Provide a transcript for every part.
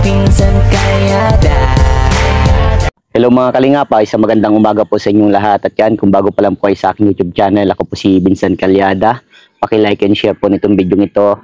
Minsan Kalyada. Hello mga kalingap, isang magandang umaga po sa inyong lahat. At yan, kung bago pa lang po kayo sa aking YouTube channel, ako po si Vincent Calyada. Paki-like and share po nitong video ito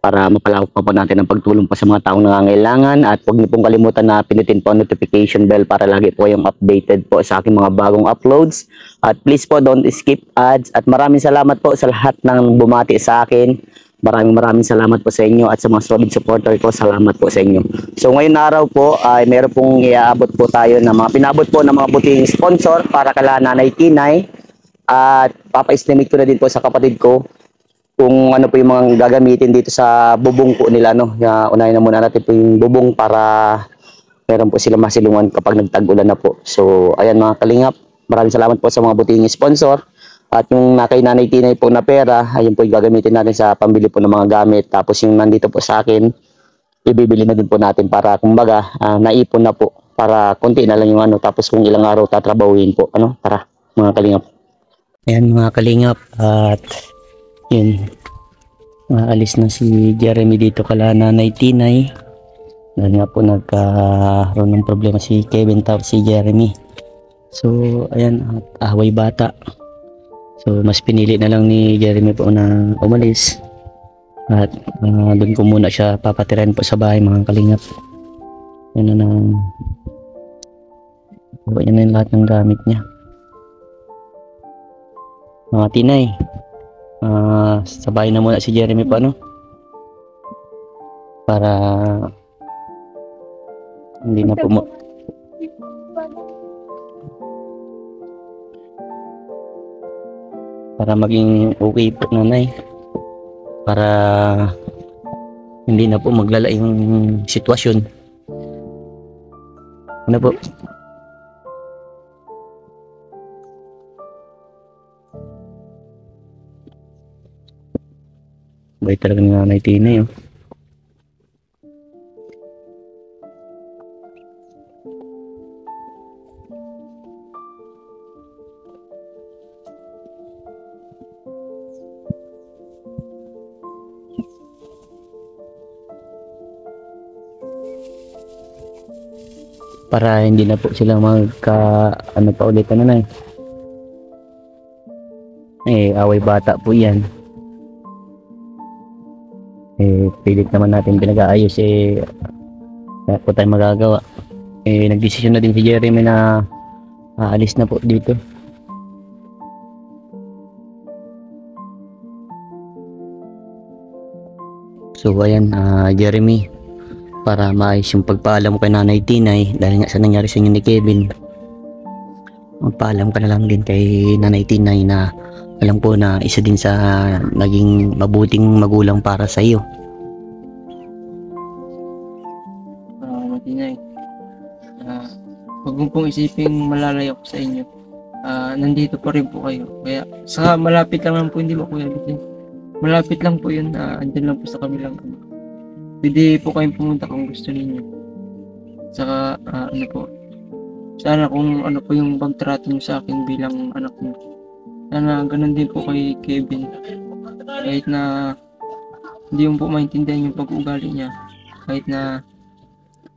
para mapalawak pa po natin ang pagtulong pa sa mga taong nangangailangan. At huwag niyo pong kalimutan na pinutin po ang notification bell para lagi po yung updated po sa aking mga bagong uploads. At please po, don't skip ads. At maraming salamat po sa lahat ng bumati sa akin. Maraming salamat po sa inyo at sa mga solid supporter ko, salamat po sa inyo. So ngayon na araw po ay meron pong iaabot po tayo ng mga pinabot po ng mga buting sponsor para kala Nanay Tinay. At papa-estimate ko na din po sa kapatid ko kung ano po yung mga gagamitin dito sa bubong po nila, no. Unahin na muna natin po yung bubong para meron po sila masilungan kapag nagtag-ulan na po. So ayan mga kalingap, maraming salamat po sa mga buting sponsor. At yung kay Nanay Tinay po na pera, ayun po yung gagamitin natin sa pambili po ng mga gamit. Tapos yung nandito po sa akin, ibibili na din po natin para kumbaga naipon na po. Para konti na lang yung ano, tapos kung ilang araw tatrabahuin po. Ano, tara mga kalingap. Ayan mga kalingap, at yun, maalis na si Jeremy dito kala Nanay Tinay. Dahil nga po nagkaroon ng problema si Kevin tapos si Jeremy. So ayan, at away bata. So mas pinili na lang ni Jeremy po na umalis. At doon ko muna siya papatirahin po sa bahay mga kalingap. Yan na yan na yung lahat ng gamit niya. Mga Tinay, sa bahay na muna si Jeremy po, ano, para hindi na po para maging okay po nanay, para hindi na po maglala yung sitwasyon. Ano po? Bay talaga ng Nanay Tinay, oh. Para hindi na po sila ano pa ulit na away bata po yan. Pilit naman natin pinag-aayos, kaya po tayo magagawa. Nagdesisyon na din si Jeremy na aalis na po dito. So ayan, Jeremy, para maayos yung pagpaalam kay Nanay Tinay dahil nga sa nangyari sa inyo ni Kevin, magpaalam ka na lang din kay Nanay Tinay na alam ko na isa din sa naging mabuting magulang para sa iyo. Tinay, huwag mo pong isiping malalayo ko sa inyo. Nandito pa rin po kayo, kaya sa malapit lang po, hindi mo kuya bitin, malapit lang po yun, andyan lang po sa kabilang pwede po kayong pumunta kung gusto ninyo. Saka ano po, sana kung ano po yung pagtrato nyo sa akin bilang anak mo, sana ganun din po kay Kevin. Kahit na hindi mo po maintindihan yung pag-uugali niya, kahit na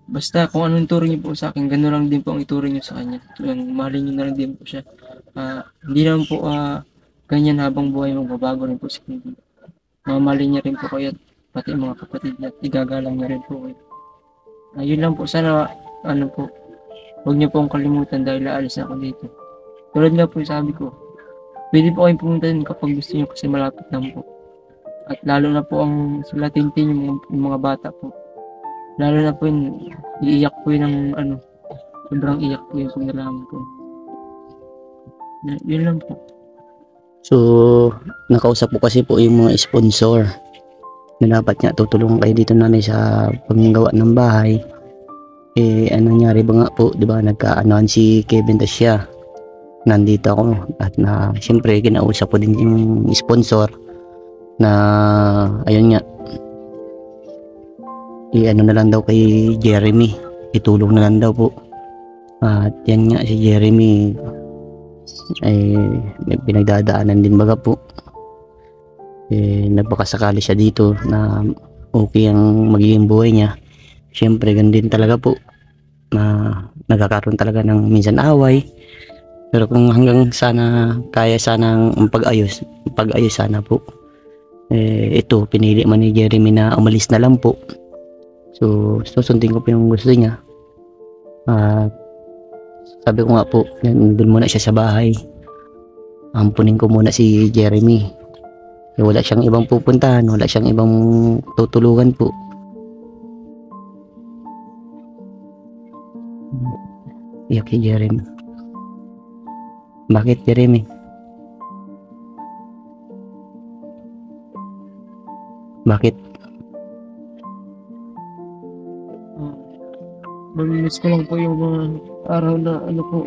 basta kung anong turing niyo po sa akin, ganun lang din po ang ituring niyo sa kanya. Mahalin niyo na lang din po siya. Hindi naman po ganyan habang buhay, magbabago rin po si Kevin. Mamahalin niya rin po kayo, pati mga kapatid niya, igagalang niya rin po kayo. Yun lang po, sana ano po, huwag niyo pong kalimutan dahil aalis na ako dito. Tulad nga po sabi ko, pwede po kayong pumunta din kapag gusto niyo kasi malapit lang po. At lalo na po ang sila Tintin, yung mga bata po. Lalo na po yun, iiyak po yun ng sobrang iyak po yun kung nalaman po. Yun lang po. So nakausap po kasi po yung mga sponsor na dapat nga tutulungan kayo dito nanay sa panggawa ng bahay. Ano nangyari ba nga po, di ba, nagkaanoan si Kevin tas siya, nandito ako at na siyempre kinausap po din yung sponsor na ayun nga, ano na lang daw kay Jeremy, itulong na lang daw po. At yan nga, si Jeremy ay may pinagdadaanan din baga po. Nagbakasakali siya dito na okay ang magiging buhay niya, syempre ganun din talaga po na nagkakaroon talaga ng minsan away. Pero kung hanggang sana kaya sanang pag-ayos sana po. Ito, pinili man ni Jeremy na umalis na lang po. So, susundin ko po yung gusto niya. At sabi ko nga po, doon muna siya sa bahay. Ampunin ko muna si Jeremy. Wala siyang ibang pupuntahan, wala siyang ibang tutulungan po. Iyak si Jeremy. Bakit, Jeremy? Bakit? Mamimiss ko lang po yung mga araw na ano po.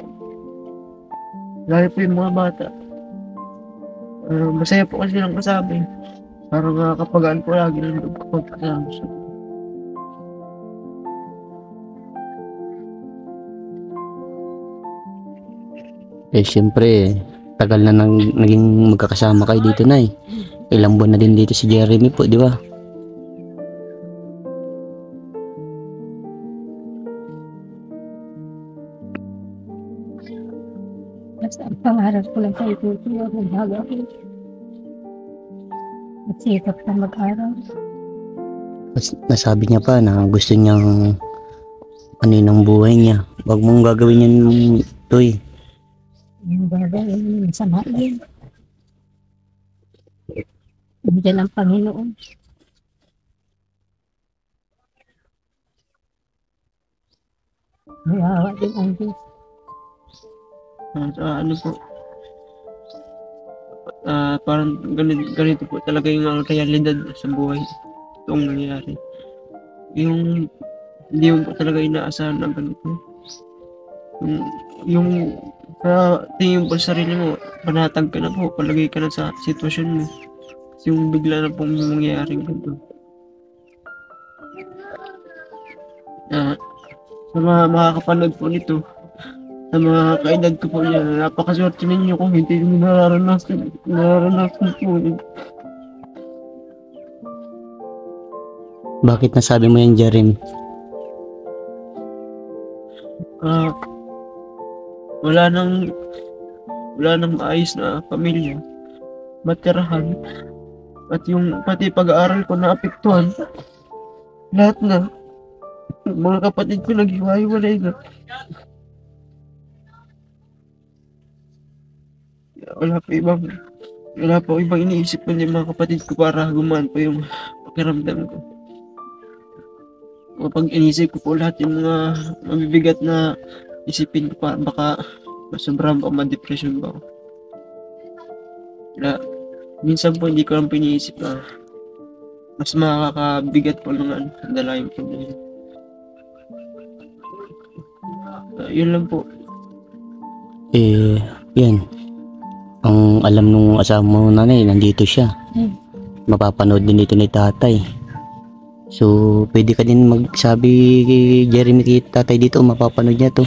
Lalo po yung mga bata. Masaya po kasi lang kasama. Parang nakakapagaan po lagi ng loob kapag kasama siya. Siyempre, tagal na naging magkakasama kayo dito na eh. Ilang buwan na din dito si Jeremy po, di ba? Basta ang pangarap ko lang sa ito, magbago ako. At sikap na mag-aral. Nasabi niya pa na gusto niyang ano yun ang buhay niya. Wag mong gagawin yan, Toy. Yung gagawin, yung sama yun. Nandiyan ang Panginoon. May awa din ang Diyos. Ano po, parang ganito po talaga yung realidad sa buhay itong nangyayari. Yung hindi mo po talaga inaasahan na ganito. Yung sa tingin po sa sarili mo, panatag ka na po, palagay ka na sa sitwasyon mo. Kasi yung bigla na pong mangyayari ganito. Sa mga makakapanood po nito, sa mga kaedad ko po niya, napakaswerte ninyo kung hindi nyo nararanasan po yun. Bakit nasabi mo yan, Jeremy? Wala nang maayos na pamilya, matirahan, at yung pati pag-aaral ko naapektuhan. Lahat na. Mga kapatid ko naghiwa-hiwalay na. Wala po ibang iniisip ko yung mga kapatid ko para gumaan po yung pakiramdam ko. Kapag inisip ko po lahat yung mga mabibigat na isipin ko pa, baka sobrang pa ma-depression ba ako. Kaya minsan po hindi ko lang piniisip na mas makakabigat po ng dalayan po na yun. Yun lang po. Yan. Ang alam nung asawa mo nanay, nandito siya. Mapapanood din dito ni tatay. So, pwede ka din magsabi kay Jeremy kay tatay dito, mapapanood niya to.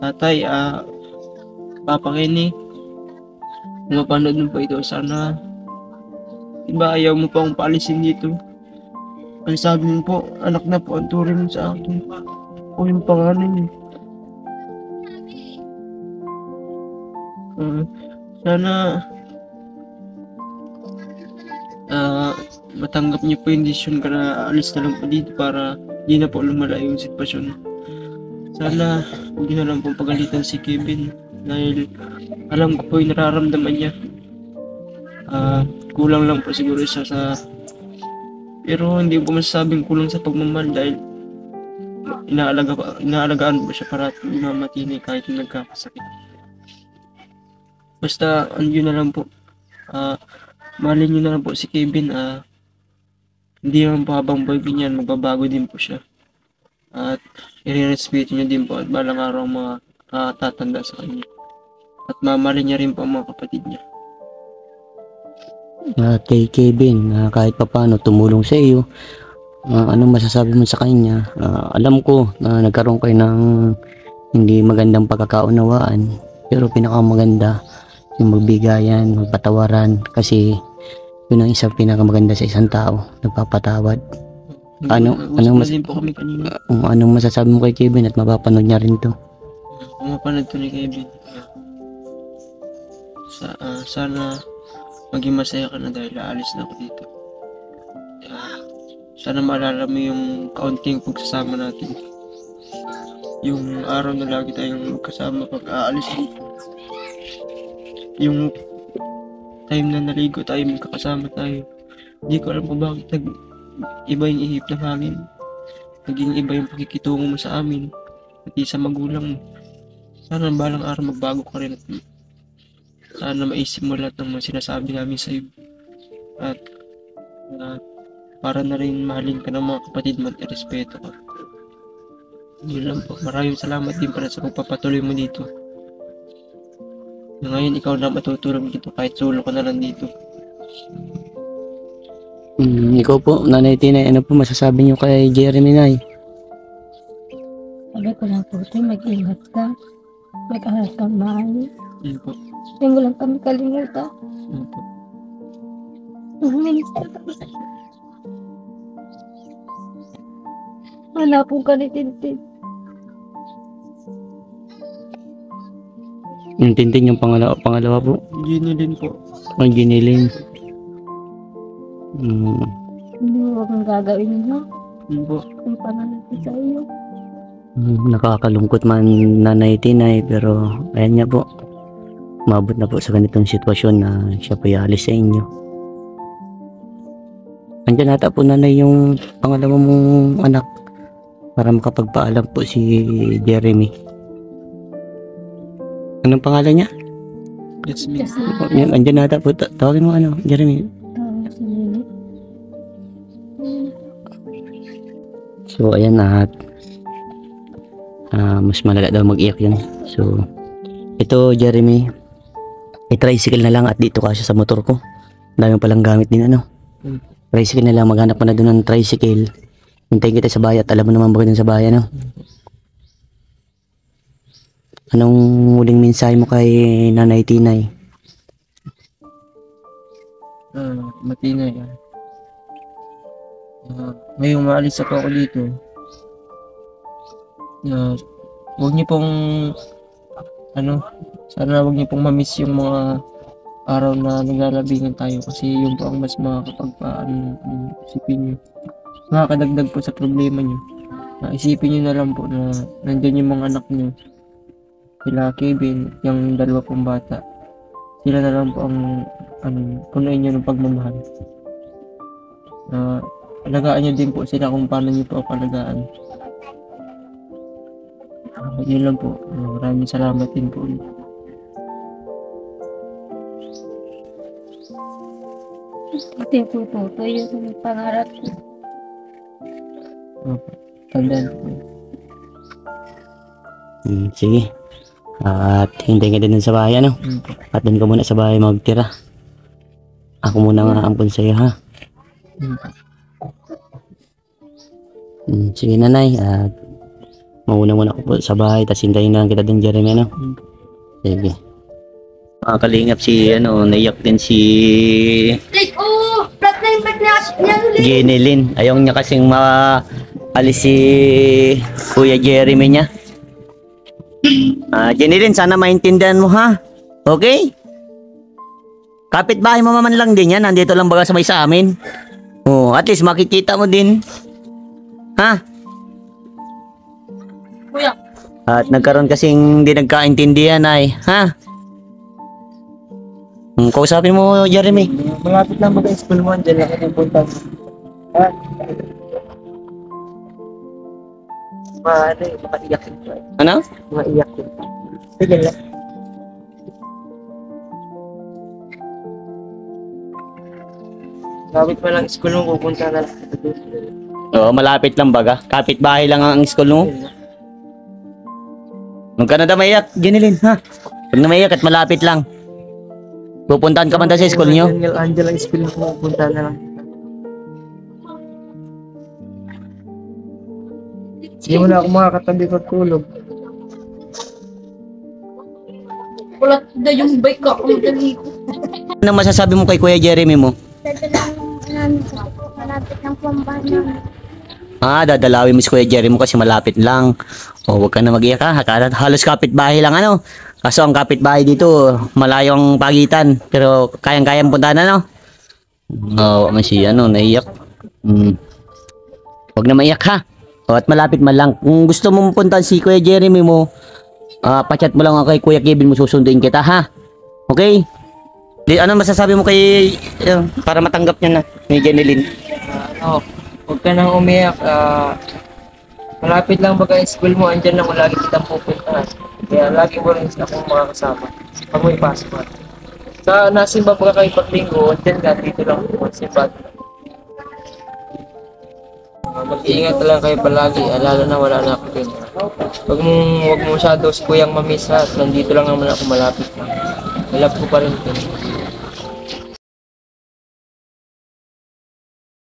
Tatay, Papa Kenny, mapanood mo po ito. Sana, diba ayaw mo pa akong paalisin dito. Ang sabi mo po, anak na po ang turing mo sa akin. O yung pangalan niyo. Sana matanggap niyo po yung decision ka na alis na lang po dito para di na po lumala yung sitwasyon. Sana hindi na lang po pagalitan si Kevin dahil alam ko po yung nararamdaman niya. Kulang lang po siguro siya sa, pero hindi ko masasabing kulang sa pagmamahal dahil inaalagaan po siya para mamatini kahit nagkakasakit. Basta yun na lang po, mahalin nyo na lang po si Kevin. Hindi naman po habang buhay niyan, magbabago din po siya. At i-respeto nyo din po at balang araw mga tatanda sa kanya. At mamahalin niya rin po ang mga kapatid niya. Kay Kevin, kahit pa paano tumulong sa iyo, anong masasabi mo sa kanya? Alam ko na nagkaroon kayo ng hindi magandang pagkakaunawaan, pero pinakamaganda yung magbigayan, magpatawaran, kasi Yun ang isang pinakamaganda sa isang tao, nagpapatawad. Usap na din po kami kanina. Anong masasabi mo kay Kevin at mapapanood niya rin to? Mapanood ko ni Kevin. Sana maging masaya ka na dahil aalis na ako dito. Sana maalala mo yung kaunting pagsasama natin. Yung araw na lagi tayong magkasama pag aalis dito. Yung time na naligo tayo, magkakasama tayo. Hindi ko alam kung bakit iba yung ihip ng hangin. Naging iba yung pakikitungo mo sa amin. Pati sa magulang mo. Sana balang araw magbago ka rin. Sana maisip mo lahat ng mga sinasabi namin sa iyo. At para na rin mahalin ka ng mga kapatid mo at irespeto ka. Yun lang po. Maraming salamat din para sa pagpapatuloy mo dito. Ngayon ikaw na matutulog dito kahit solo ka na lang dito. Ikaw po, Nanay Tinay, ano po masasabi niyo kay Jeremy, Nay? Sabi ko lang po, mag-ingat ka. Mag-aral kang mahal. Yun po. Hindi mo lang kami kalimutan. Yun po. Wala pong kanitintin. Yung Tintin yung pangalawa po. Gini din po. Ang ginilin. Hindi mo kang gagawin mo. Yun po. Kung pananatin sa iyo. Nakakalungkot man, Nanay Tinay, pero ayan niya po. Mabot na po sa ganitong sitwasyon na siya po ialis sa inyo. Andiyan nata po, Nanay, yung pangalawa mong anak para makapagpaalam po si Jeremy. Anong pangalan niya? That's me. Kasi Yan, andyan nata po. Tawagin mo Jeremy. tawag si Nini. So, ayan na. Mas malala daw mag-iyak yun. So, ito, Jeremy, i-tricycle na lang at dito ka siya sa motor ko. Dami palang gamit din, Tricycle na lang, maghanap pa na doon ng tricycle. Hintayin kita sa bayan at alam mo naman bakit dun sa bayan, Anong muling mensahe mo kay Nanay Tinay? Matinay. Ngayong maalis ako dito. Huwag niyo pong sana huwag niyo pong ma-miss yung mga araw na naglalabingan tayo kasi yun po ang mas isipin niyo. Makakadagdag po sa problema niyo. Isipin niyo na lang po na nandiyan yung mga anak niyo. Sila Kevin, yung dalawa pong bata. Sila na lang po ang punuin niyo ng pagmamahal. Alagaan niyo din po sila kung paano niyo po alagaan. Yun lang po. Maraming salamat din po. Ito po po. Ito yung pangarap ko. Tandaan po. Sige. At hintayin ka din sa bahay, At doon ka muna sa bahay magtira. Ako muna nga ampun sa'yo, ha? Sige, Nanay. At mauna muna ako po sa bahay. Tapos hintayin na lang kita din, Jeremy, Sige. Mga kalingap naiyak din si Ginilin. Ayaw niya kasing maalis si Kuya Jeremy niya. Ginilin, sana maintindihan mo, ha? Okay? Kapitbahay mo man lang din yan. Nandito lang baga sa may sa amin. At least makikita mo din. Ha? Kuya. At nagkaroon kasing di nagkaintindihan ay, ha? Kausapin mo, Jeremy. Malapit lang ba school mo? Diyan lang ako punta. Maiyak ito. Ano? Maiyak ito. Sige lang. Malapit pa lang school mo, pupunta na lang. Oo, malapit lang baga. Kapitbahay lang ang school mo. Huwag ka na daw maiyak, Ginilin, ha? Huwag na maiyak at malapit lang. Pupuntahan ka man daw sa school nyo. Angel ang school mo, pupunta na lang. Hindi mo na ako makakatabi pagtulog. Kulat na yung bike ko. Ang dali ko. Anong masasabi mo kay Kuya Jeremy mo? Dadalawin mo si Kuya Jerry mo kasi malapit lang. O, huwag ka na mag-iyak ha. Halos kapitbahay lang ano. Kaso ang kapitbahay dito, malayo ang pagitan. Pero kayang-kayang puntahan ano. Oo, naiyak. Huwag na maiyak ha. O, at malapit man lang. Kung gusto mong puntahan si Kuya Jeremy mo, pa-chat mo lang ako kay Kuya Kevin mo, susunduin kita ha. Okay? Ano masasabi mo kay para matanggap niya na ni Jeneline? Huwag ka nang umiyak. Malapit lang baga yung school mo, andyan lang lagi kitang pupuntahan. Kaya lagi mo rin akong makakasama pag may pasok ka. Sa nasimba baga kayo paglinggo, andyan ka, dito lang po simba. Mag-iingat lang kayo palagi, lalo na wala na ako din. Huwag mo masyado si kuyang mamiss ha, nandito lang naman ako malapit lang. I love ko pa rin din.